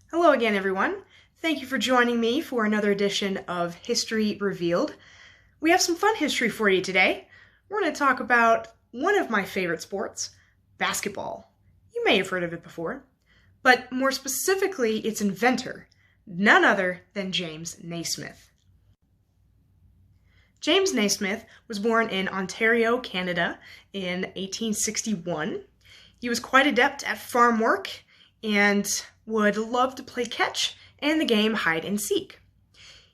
Hello again, everyone. Thank you for joining me for another edition of History Revealed. We have some fun history for you today. We're going to talk about one of my favorite sports, basketball. You may have heard of it before, but more specifically, its inventor, none other than James Naismith. James Naismith was born in Ontario, Canada in 1861. He was quite adept at farm work and would love to play catch and the game hide and seek.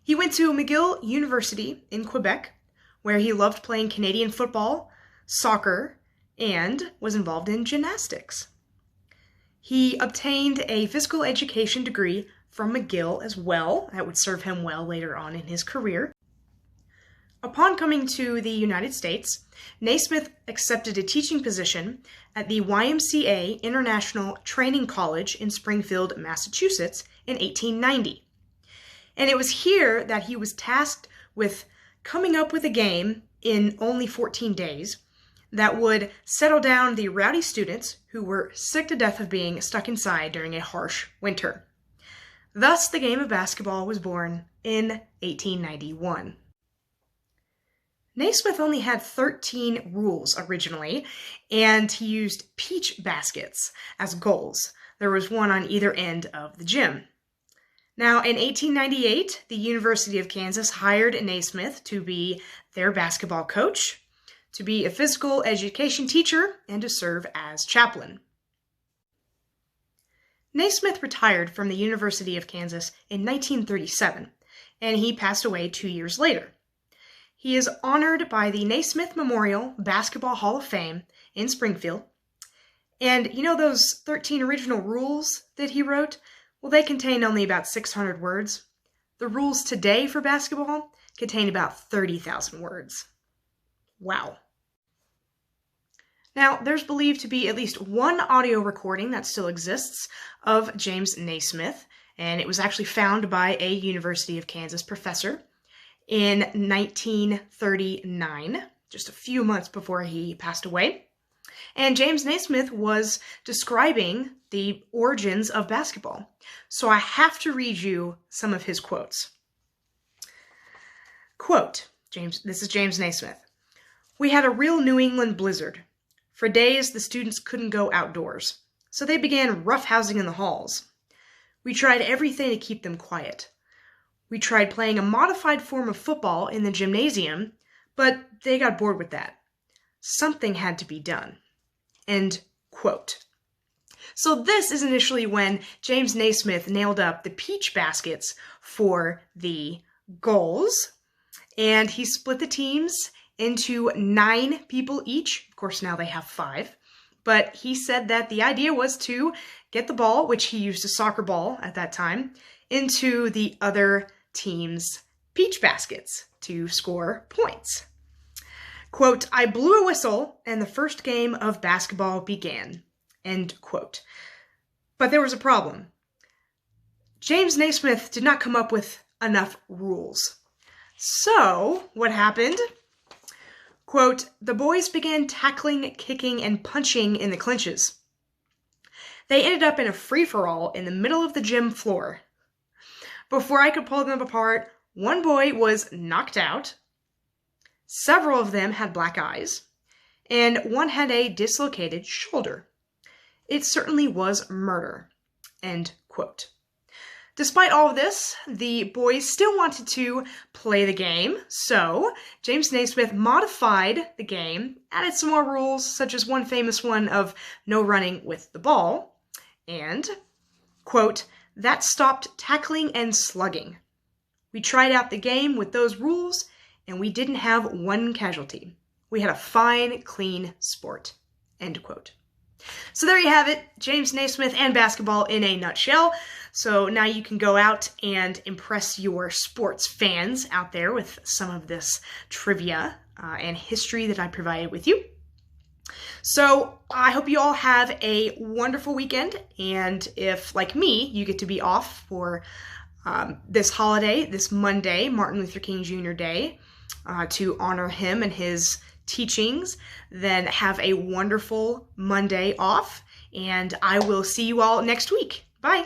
He went to McGill University in Quebec, where he loved playing Canadian football, soccer, and was involved in gymnastics. He obtained a physical education degree from McGill as well. That would serve him well later on in his career. Upon coming to the United States, Naismith accepted a teaching position at the YMCA International Training College in Springfield, Massachusetts in 1890. And it was here that he was tasked with coming up with a game in only 14 days that would settle down the rowdy students who were sick to death of being stuck inside during a harsh winter. Thus, the game of basketball was born in 1891. Naismith only had 13 rules originally, and he used peach baskets as goals. There was one on either end of the gym. Now, in 1898, the University of Kansas hired Naismith to be their basketball coach, to be a physical education teacher, and to serve as chaplain. Naismith retired from the University of Kansas in 1937, and he passed away 2 years later. He is honored by the Naismith Memorial Basketball Hall of Fame in Springfield. And you know those 13 original rules that he wrote? Well, they contain only about 600 words. The rules today for basketball contain about 30,000 words. Wow. Now, there's believed to be at least one audio recording that still exists of James Naismith, and it was actually found by a University of Kansas professor in 1939, just a few months before he passed away. And James Naismith was describing the origins of basketball. So I have to read you some of his quotes. Quote, this is James Naismith. "We had a real New England blizzard. For days, the students couldn't go outdoors, so they began roughhousing in the halls. We tried everything to keep them quiet. We tried playing a modified form of football in the gymnasium, but they got bored with that. Something had to be done." End quote. So this is initially when James Naismith nailed up the peach baskets for the goals, and he split the teams into 9 people each. Of course, now they have 5. But he said that the idea was to get the ball, which he used a soccer ball at that time, into the other team's peach baskets to score points. Quote, "I blew a whistle and the first game of basketball began." End quote. But there was a problem. James Naismith did not come up with enough rules. So, what happened? Quote, "The boys began tackling, kicking, and punching in the clinches. They ended up in a free-for-all in the middle of the gym floor. Before I could pull them apart, one boy was knocked out, several of them had black eyes, and one had a dislocated shoulder. It certainly was murder." End quote. Despite all of this, the boys still wanted to play the game, so James Naismith modified the game, added some more rules, such as one famous one of no running with the ball, and, quote, "That stopped tackling and slugging. We tried out the game with those rules, and we didn't have one casualty. We had a fine, clean sport." End quote. So there you have it, James Naismith and basketball in a nutshell. So now you can go out and impress your sports fans out there with some of this trivia and history that I provided with you. So I hope you all have a wonderful weekend, and if, like me, you get to be off for this holiday, this Monday, Martin Luther King Jr. Day, to honor him and his teachings, then have a wonderful Monday off, and I will see you all next week.